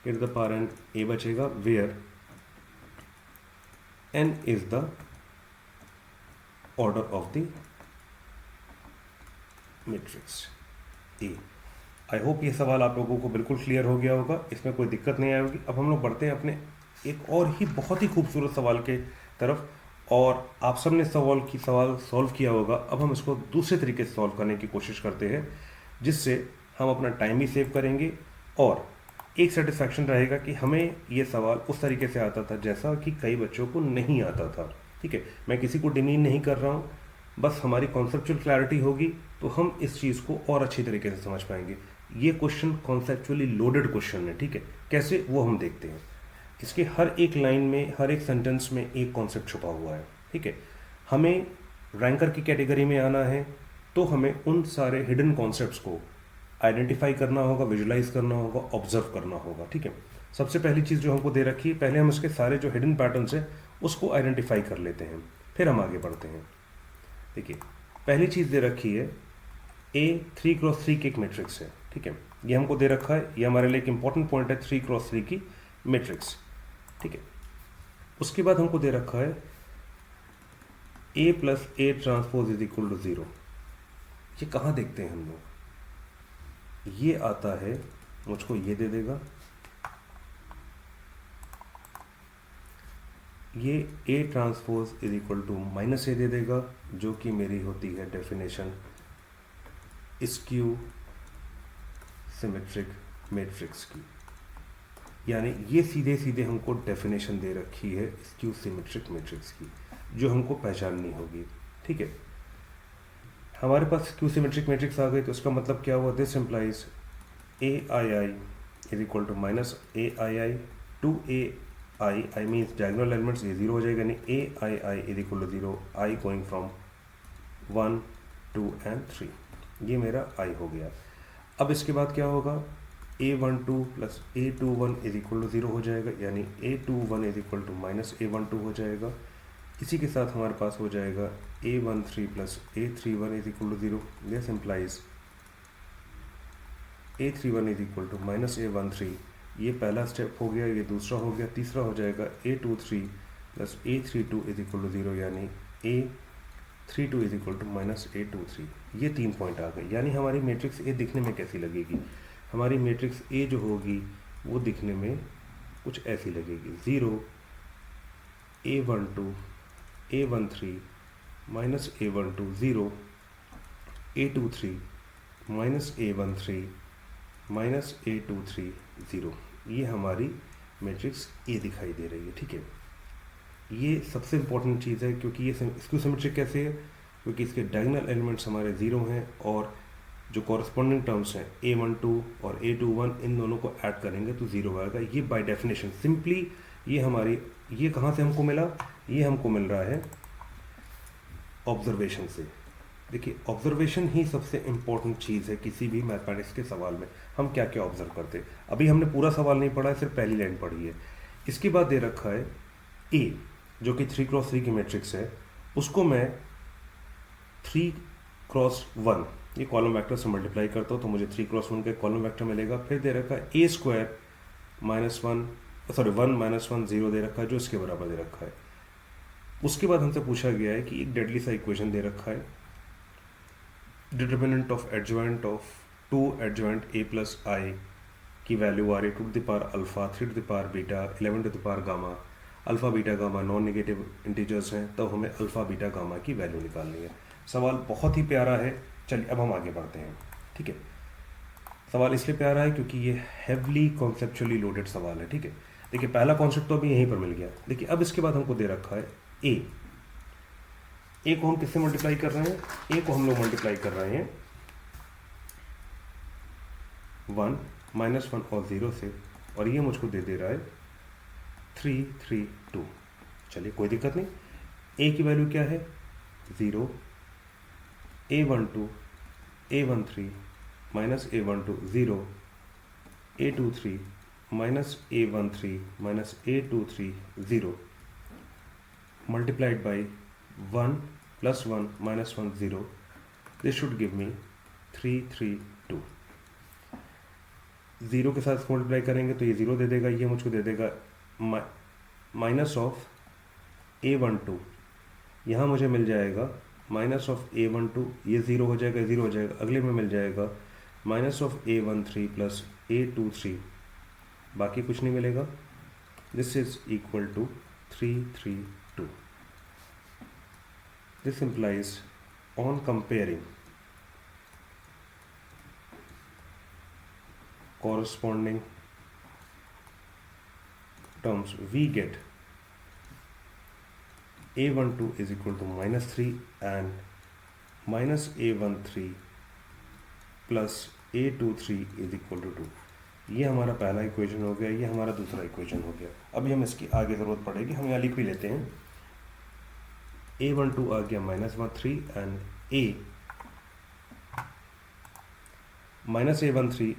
कि द पावर n A बचेगा, where n is the order of the matrix A. I hope ये सवाल आप लोगों को बिल्कुल क्लियर हो गया होगा, इसमें कोई दिक्कत नहीं आएगी। अब हम लोग बढ़ते हैं अपने एक और ही बहुत ही खूबसूरत सवाल के तरफ, और आप सब ने सवाल सॉल्व किया होगा। अब हम इसको दूसरे तरीके से सॉल्व करने की कोशिश करते हैं, जिससे हम अपना टाइम भी सेव करेंगे और एक सेटिस्फैक्शन रहेगा कि हमें ये सवाल उस तरीके से आता था जैसा कि कई बच्चों को नहीं आता था। ठीक है, मैं किसी को डिमीन नहीं कर रहा हूँ, बस हमारी कॉन्सेप्चुअल क्लैरिटी होगी तो हम इस चीज़ को और अच्छी तरीके से समझ पाएंगे। ये क्वेश्चन कॉन्सेप्चुअली लोडेड क्वेश्चन है। ठीक है, कैसे वो हम देखते हैं। इसके हर एक लाइन में, हर एक सेंटेंस में एक कॉन्सेप्ट छुपा हुआ है। ठीक है, हमें रैंकर की कैटेगरी में आना है तो हमें उन सारे हिडन कॉन्सेप्ट्स को आइडेंटिफाई करना होगा, विजुलाइज करना होगा, ऑब्जर्व करना होगा। ठीक है, सबसे पहली चीज़ जो हमको दे रखी है, पहले हम इसके सारे जो हिडन पैटर्न्स हैं उसको आइडेंटिफाई कर लेते हैं, फिर हम आगे बढ़ते हैं। देखिए पहली चीज़ दे रखी है ए 3x3 की एक मैट्रिक्स है, ठीक है, ये हमको दे रखा है, ये हमारे लिए एक इंपॉर्टेंट पॉइंट है 3x3 की मैट्रिक्स, ठीक है। उसके बाद हमको दे रखा है A plus A transpose is equal to 0। ये कहाँ देखते हैं हम लोग, ये आता है, मुझको ये दे देगा, ये A transpose is equal to minus A दे देगा, जो कि मेरी होती है डेफिनेशन स्क्यू सिमेट्रिक मैट्रिक्स की। यानी ये सीधे सीधे हमको डेफिनेशन दे रखी है स्क्यू सिमेट्रिक मैट्रिक्स की, जो हमको पहचाननी होगी, ठीक है। हमारे पास स्क्यू सिमेट्रिक मैट्रिक्स आ गई, तो इसका मतलब क्या हुआ, this implies A I I is equal to minus A I I two A I, I means diagonal elements ये 0 हो जाएगा, यानी A I I is equal to 0, I going from 1 2 and 3, ये मेरा आई हो गया। अब इसके बाद क्या होगा, a12 plus a21 is equal to 0 हो जाएगा, यानी a21 is equal to minus a12 हो जाएगा। इसी के साथ हमारे पास हो जाएगा a13 plus a31 is equal to 0, this implies a31 is equal to minus a13, ये पहला स्टेप हो गया, ये दूसरा हो गया, तीसरा हो जाएगा a23 plus a32 is equal to 0, यानी a32 is equal to minus a23। ये 3 पॉइंट आ गए, यानी हमारी मैट्रिक्स ए दिखने में कैसी लगेगी, हमारी मैट्रिक्स ए जो होगी वो दिखने में कुछ ऐसी लगेगी, 0 a12 a13 minus a12 0 a23 minus a13 minus a23 0, ये हमारी मैट्रिक्स ए दिखाई दे रही है, ठीक है। ये सबसे इम्पोर्टेंट चीज़ है, क्योंकि ये स्क्यू सिमेट्रिक कैसे है, क्योंकि इसके डायगोनल एलिमेंट्स हमारे 0 हैं, और जो कॉरस्पॉन्डिंग टर्म्स हैं a12 और a21, इन दोनों को ऐड करेंगे तो 0 आएगा। ये बाय डेफिनेशन सिंपली ये हमारी, ये कहाँ से हमको मिला, ये हमको मिल रहा है ऑब्जर्वेशन से। देखिए ऑब्जर्वेशन ही सबसे इम्पोर्टेंट चीज़ है किसी भी मैथमेटिक्स के सवाल में, हम क्या क्या ऑब्जर्व करते हैं। अभी हमने पूरा सवाल नहीं पढ़ा है, सिर्फ पहली लाइन पढ़ी है। इसके बाद दे रखा है ए, जो कि 3x3 की मैट्रिक्स है, उसको मैं 3x1 ये कॉलम वेक्टर से मल्टीप्लाई करता हूँ, तो मुझे 3x1 का कॉलम वेक्टर मिलेगा। फिर दे रखा है a स्क्वायर माइनस 1 माइनस 1 0 दे रखा है, जो इसके बराबर दे रखा है। उसके बाद हमसे पूछा गया है कि एक डेडली सा इक्वेशन दे रखा है, determinant of adjoint of 2 adjoint a plus I की वैल्यू आ रही है 2 to the power alpha, 3 to the power beta, 11 to the power gamma. Alpha beta gamma non negative integers हैं, तो हमें अल्फा बीटा गामा की वैल्यू निकालनी है। सवाल बहुत ही प्यारा है, चलिए अब हम आगे बढ़ते हैं, ठीक है। सवाल इसलिए प्यारा है क्योंकि ये हैवली कॉन्सेप्चुअली लोडेड सवाल है, ठीक है। देखिए पहला कॉन्सेप्ट तो अभी यहीं पर मिल गया। देखिए अब इसके बाद हमको दे रखा है ए को हम किससे मल्टीप्लाई कर रहे हैं, ए को हम लोग मल्टीप्लाई कर रहे हैं 1 माइनस 1 और 0 से, और ये मुझको दे रहा है 3 3 2। चलिए कोई दिक्कत नहीं, ए की वैल्यू क्या है 0, a12 a13 minus a12 0, a23 minus a13 minus a23 0 multiplied by 1 plus 1 minus 1 0, this should give me 3 3 2। 0 के साथ मल्टीप्लाई करेंगे तो ये 0 दे देगा, ये मुझको दे देगा माइनस ऑफ a12, यहाँ मुझे मिल जाएगा माइनस ऑफ a12, ये 0 हो जाएगा 0 हो जाएगा, अगले में मिल जाएगा minus of a13 plus a23, बाकी कुछ नहीं मिलेगा। This is equal to 3 3 2। This implies on comparing corresponding terms, we get a12 is equal to minus 3 and minus a13 plus a23 is equal to 2। ये हमारा पहला इक्वेशन हो गया, ये हमारा दूसरा इक्वेशन हो गया। अभी हम इसकी आगे ज़रूरत पड़ेगी, हम यहाँ लिख भी लेते हैं। a12 आ गया minus 3 and a minus a13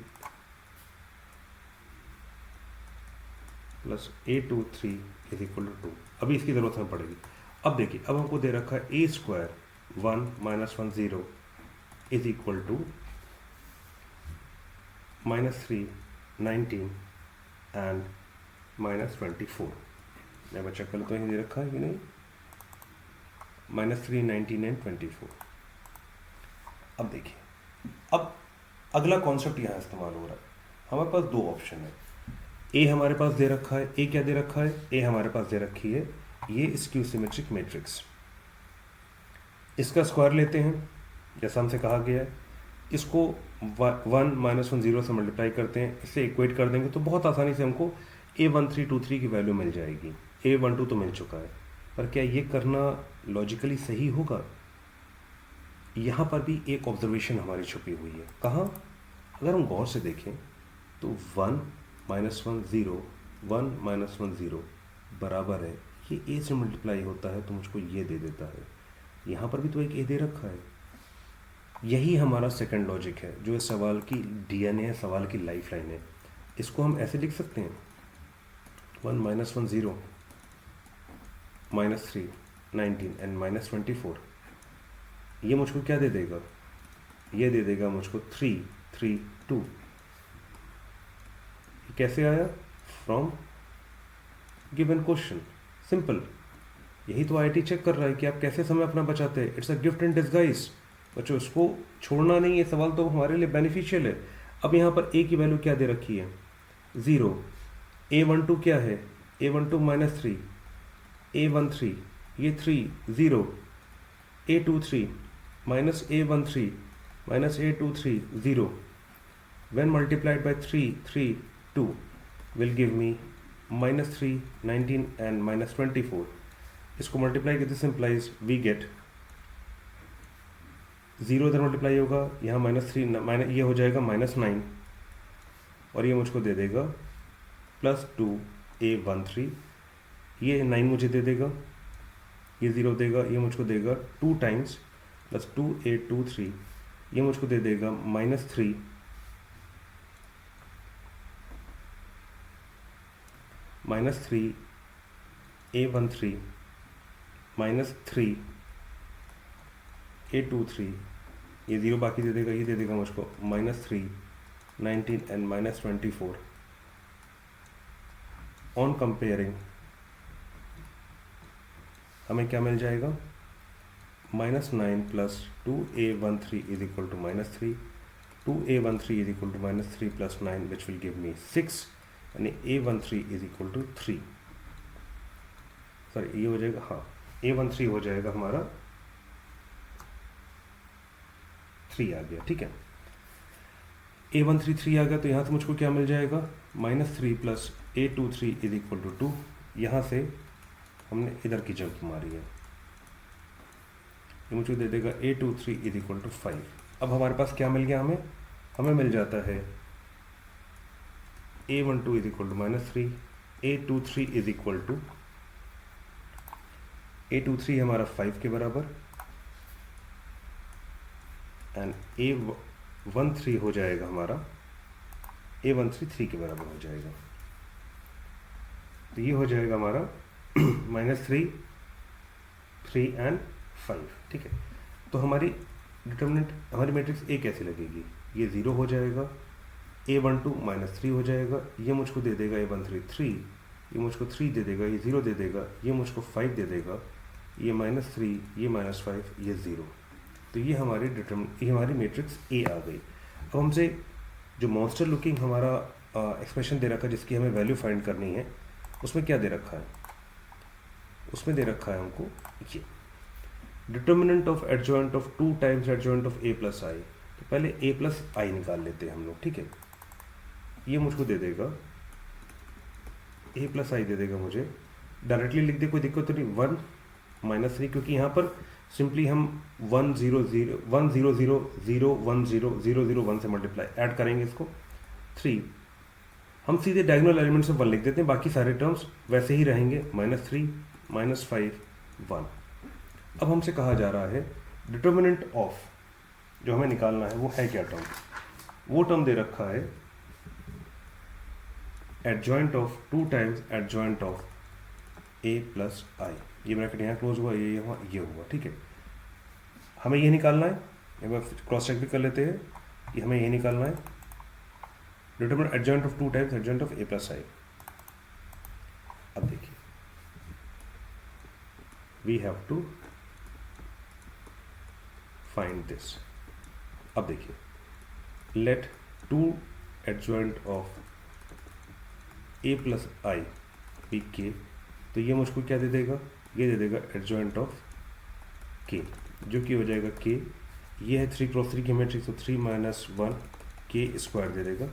plus a23 is equal to 2। अभी इसकी ज़रूरत हमें पड़ेगी। अब देखिए, अब हमको दे रखा है a square 1 minus 1 0 is equal to -3 19 and -24। मैं बच्चा कल तो ही दे रखा है कि नहीं, -3 19 एंड 24। अब देखिए, अब अगला कॉन्सेप्ट यहाँ इस्तेमाल हो रहा है। हमारे पास दो ऑप्शन है, ए हमारे पास दे रखा है, ए क्या दे रखा है, ए हमारे पास दे रखी है ये स्क्यू सिमेट्रिक मैट्रिक्स। इसका स्क्वायर लेते हैं जैसा हमसे कहा गया है, इसको 1 माइनस 1 0 से मल्टीप्लाई करते हैं, इससे इक्वेट कर देंगे तो बहुत आसानी से हमको A1323 की वैल्यू मिल जाएगी। A12 तो मिल चुका है, पर क्या ये करना लॉजिकली सही होगा? यहाँ पर भी एक ऑब्जर्वेशन हमारी छुपी हुई है। कहाँ? अगर हम गौर से देखें तो 1 माइनस 1 0 1 माइनस 1 0 बराबर है, ये ए से मल्टीप्लाई होता है तो मुझको ये दे देता है। यहाँ पर भी तो एक ए दे रखा है। यही हमारा सेकंड लॉजिक है जो इस सवाल की डीएनए है, सवाल की लाइफ लाइन है। इसको हम ऐसे लिख सकते हैं 1 माइनस 1 0 -3 19 एंड -24। ये मुझको क्या दे देगा? ये दे देगा मुझको 3 3 2। कैसे आया? From given question, simple. यही तो आईआईटी चेक कर रहा है कि आप कैसे समय अपना बचाते हैं। It's a gift in disguise. बच्चों इसको छोड़ना नहीं, ये सवाल तो हमारे लिए बेनिफिशियल है। अब यहाँ पर ए की वैल्यू क्या दे रखी है? 0। A12 क्या है? A12 -3, A13 ये 3 0, A23 -A13 -A23 0 when multiplied by 3 3 2 will give me -3 19 and -24। इसको मल्टीप्लाई करते दिस इम्प्लाइज वी गेट 0 इधर मल्टीप्लाई होगा, यहाँ -3 ये हो जाएगा -9 और ये मुझको दे देगा +2 A13। ये 9 मुझे दे देगा, ये 0 देगा, ये मुझको देगा 2 टाइम्स +2 A23। ये मुझको दे देगा -3 -3 A13 -3 A23। ये 0 बाकी दे देगा, ये दे देगा मुझको -3 19 एंड -24। ऑन कंपेयरिंग हमें क्या मिल जाएगा? -9 + 2A13 is equal to -3, 2A13 is equal to -3 + 9 which will give me 6, यानी A13 is equal to 3। Sorry ये हो जाएगा, हाँ A13 हो जाएगा हमारा 3 आ गया, ठीक है। A13 3 आ गया तो यहाँ से मुझको क्या मिल जाएगा? -3 + A23 इज इक्वल टू 2। यहाँ से हमने इधर की जंप मारी है, ये मुझको दे देगा A23 इज इक्वल टू 5। अब हमारे पास क्या मिल गया? हमें मिल जाता है A12 is equal to -3, A23 is equal to A23 हमारा 5 के बराबर एंड A13 हो जाएगा हमारा, A13 3 के बराबर हो जाएगा। तो ये हो जाएगा हमारा -3 3 एंड 5, ठीक है। तो हमारी डिटर्मिनेंट, हमारी मैट्रिक्स ए कैसे लगेगी? ये 0 हो जाएगा, A12 -3 हो जाएगा, ये मुझको दे देगा A13 3, ये मुझको 3 दे देगा, ये 0 दे देगा, ये मुझको 5 दे देगा, ये -3, ये -5, ये 0। तो ये हमारी ये हमारी मैट्रिक्स ए आ गई। अब हमसे जो मॉन्स्टर लुकिंग हमारा एक्सप्रेशन दे रखा है जिसकी हमें वैल्यू फाइंड करनी है, उसमें क्या दे रखा है? उसमें दे रखा है हमको ये determinant of adjoint of 2 times adjoint of A + I। तो पहले A + I निकाल लेते हैं हम लोग, ठीक है। ये मुझको दे देगा A + I दे देगा मुझे, डायरेक्टली लिख दे कोई दिक्कत तो नहीं, 1 -3, क्योंकि यहाँ पर सिंपली हम 1 0 0 1 0 0 0 1 0 0 0 1 से मल्टीप्लाई ऐड करेंगे इसको 3। हम सीधे डायगोनल एलिमेंट से 1 लिख देते हैं, बाकी सारे टर्म्स वैसे ही रहेंगे, -3 -5 1। अब हमसे कहा जा रहा है डिटर्मिनेंट ऑफ, जो हमें निकालना है वो है क्या टर्म? वो टर्म दे रखा है adjoint of 2 times adjoint of A + I। ये ब्रैकेट यहाँ क्लोज हुआ, ये हुआ, ये हुआ, ठीक है। हमें ये निकालना है, एक बार क्रॉस चेक भी कर लेते हैं, ये हमें ये निकालना है, determinant adjoint of 2 times adjoint of a plus i। अब देखिए we have to find this. अब देखिए let 2 adjoint of a plus i be k, तो ये मुझको क्या दे देगा, ये दे देगा एडजॉइंट ऑफ k, जो कि हो जाएगा k, ये है 3 क्रॉस 3 की मैट्रिक्स, तो 3 माइनस 1 k स्क्वायर दे देगा।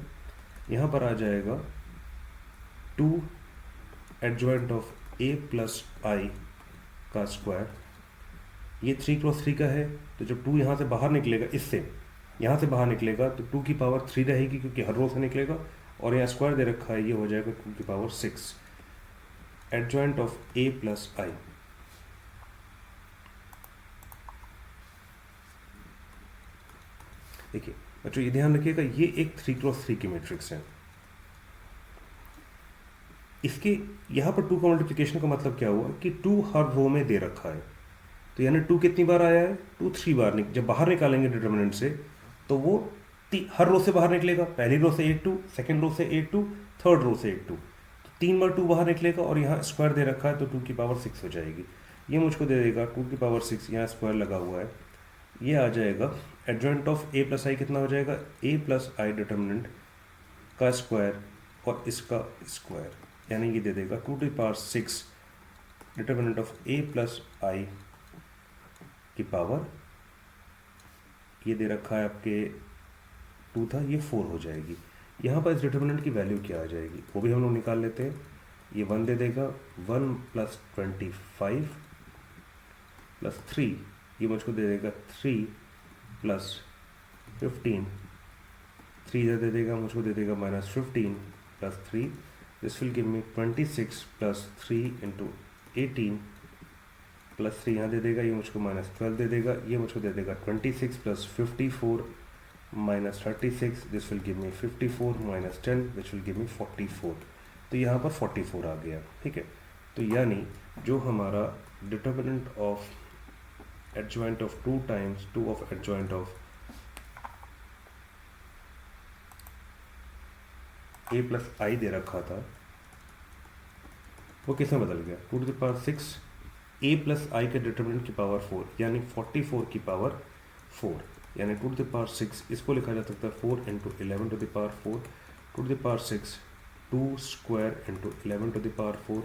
यहाँ पर आ जाएगा 2 adjoint of a plus i का स्क्वायर, ये 3 क्रॉस 3 का है, तो जब 2 यहाँ से बाहर निकलेगा, इससे यहाँ से बाहर निकलेगा तो 2 की पावर 3 रहेगी, क्योंकि हर रो से निकलेगा, और यहाँ स्क्वायर दे रखा है, ये हो जाएगा 2 की power 6 adjoint of a plus i। देखिए बच्चों ये ध्यान रखिएगा, ये एक 3 क्रॉस 3 की मैट्रिक्स है, इसके यहाँ पर 2 का मल्टीप्लिकेशन का मतलब क्या हुआ कि 2 हर रो में दे रखा है, तो यानी 2 कितनी बार आया है, 2 3 बार। जब बाहर निकालेंगे डिटर्मिनेंट से तो वो हर रो से बाहर निकलेगा, पहली रो से 8 2, सेकेंड रो से 8 2, थर्ड रो से 8 2, तो 3 बार 2 बाहर निकलेगा, और यहाँ स्क्वायर दे रखा है तो 2 की पावर 6 हो जाएगी, ये मुझको दे देगा 2 की पावर 6, यहाँ स्क्वायर लगा हुआ है, ये आ जाएगा adjoint of a plus i कितना हो जाएगा, a प्लस i डिटर्मिनेंट का स्क्वायर और इसका स्क्वायर, यानी ये दे देगा 2 to the power 6 determinant of a plus i की पावर, ये दे रखा है आपके 2 था, ये 4 हो जाएगी। यहाँ पर इस डिटर्मिनेंट की वैल्यू क्या आ जाएगी वो भी हम लोग निकाल लेते हैं। ये 1 दे देगा, 1 प्लस 25 प्लस 3, ये मुझको दे देगा 3 प्लस 15, 3 इधर दे देगा, मुझको दे देगा minus 15 plus 3, this will give me 26 plus 3 into 18 plus 3 यहाँ दे देगा, ये मुझको माइनस 12 दे देगा, ये मुझको दे देगा 26 plus 54 minus 36, this will give me 54 minus 10 which will give मी 44, तो यहाँ पर 44 आ गया। ठीक है, तो यानी जो हमारा determinant of adjoint of 2 times 2 of adjoint of a plus i दे रखा था वो किसमें बदल गया, 2 to the power 6 a plus i के डिटर्मिनेंट की पावर 4, यानी 44 की पावर 4, यानी 2 टू द पावर 6, इसको लिखा जा सकता है 4 into 11 to the power 4, 2 to the power 6 2 square into 11 to the power 4,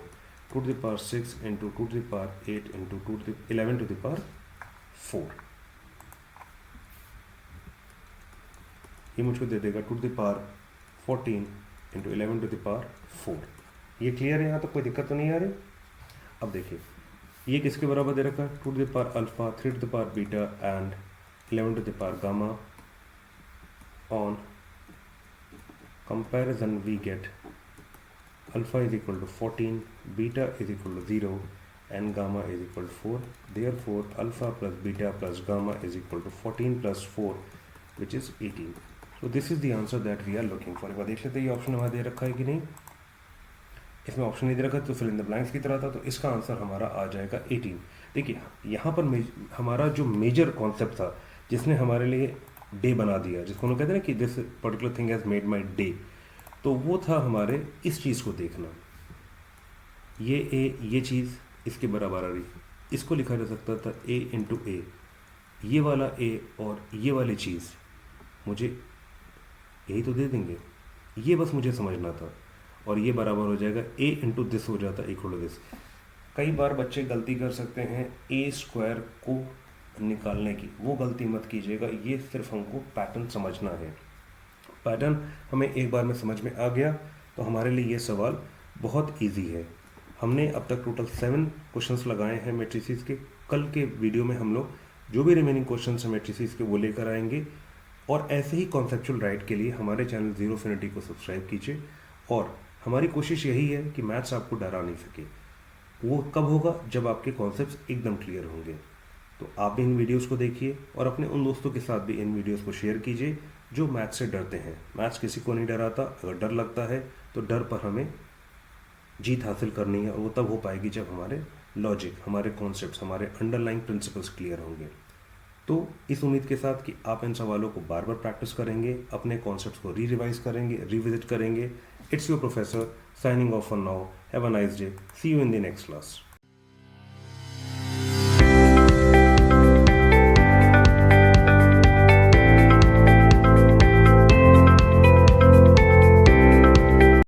2 to the power 6 into 2 to the power 8 into 2 to the 11 to the power 4, ये मुझको दे देगा 2 to the power 14 into 11 to the power 4। ये clear है, यहाँ तो कोई दिक्कत तो नहीं आ रही। अब देखिए ये किसके बराबर दे रखा है, 2 to the power alpha, 3 to the power beta and 11 to the power gamma. On comparison we get alpha is equal to 14, beta is equal to 0 and gamma is equal to 4, therefore alpha plus beta plus gamma is equal to 14 plus 4 which is 18। So this is the answer that we are looking for. एक बार देख लेते हैं ये option हमारा दे रखा है कि नहीं, इसमें ऑप्शन नहीं दे रखा तो फिल इन द ब्लैंक्स की तरह था, तो इसका आंसर हमारा आ जाएगा 18। देखिए यहाँ पर हमारा जो मेजर कॉन्सेप्ट था जिसने हमारे लिए डे बना दिया, जिसको हम लोग कहते हैं ना कि this particular thing has made my day, तो वो था हमारे इस चीज़ को देखना, ये चीज़ इसके बराबर आ रही, इसको लिखा जा सकता था a इंटू ए, ये वाला a और ये वाली चीज़ मुझे यही तो दे देंगे, ये बस मुझे समझना था, और ये बराबर हो जाएगा a इंटू दिस हो जाता है इक्वल टू दिस। कई बार बच्चे गलती कर सकते हैं a स्क्वायर को निकालने की, वो गलती मत कीजिएगा, ये सिर्फ हमको पैटर्न समझना है। पैटर्न हमें एक बार में समझ में आ गया तो हमारे लिए ये सवाल बहुत इजी है। हमने अब तक टोटल 7 क्वेश्चंस लगाए हैं मैट्रिसेस के। कल के वीडियो में हम लोग जो भी रिमेनिंग क्वेश्चंस हैं मैट्रिसेस के वो लेकर आएंगे, और ऐसे ही कॉन्सेप्चुअल राइट के लिए हमारे चैनल ज़ीरोफिनिटी को सब्सक्राइब कीजिए। और हमारी कोशिश यही है कि मैथ्स आपको डरा नहीं सके। वो कब होगा, जब आपके कॉन्सेप्ट्स एकदम क्लियर होंगे। तो आप भी इन वीडियोस को देखिए और अपने उन दोस्तों के साथ भी इन वीडियोस को शेयर कीजिए जो मैथ्स से डरते हैं। मैथ्स किसी को नहीं डराता, अगर डर लगता है तो डर पर हमें जीत हासिल करनी है, और वो तब हो पाएगी जब हमारे लॉजिक, हमारे कॉन्सेप्ट्स, हमारे अंडरलाइंग प्रिंसिपल्स क्लियर होंगे। तो इस उम्मीद के साथ कि आप इन सवालों को बार बार प्रैक्टिस करेंगे, अपने कॉन्सेप्ट्स को रिवाइज करेंगे, रिविजिट करेंगे। It's your professor signing off for now. Have a nice day. See you in the next class.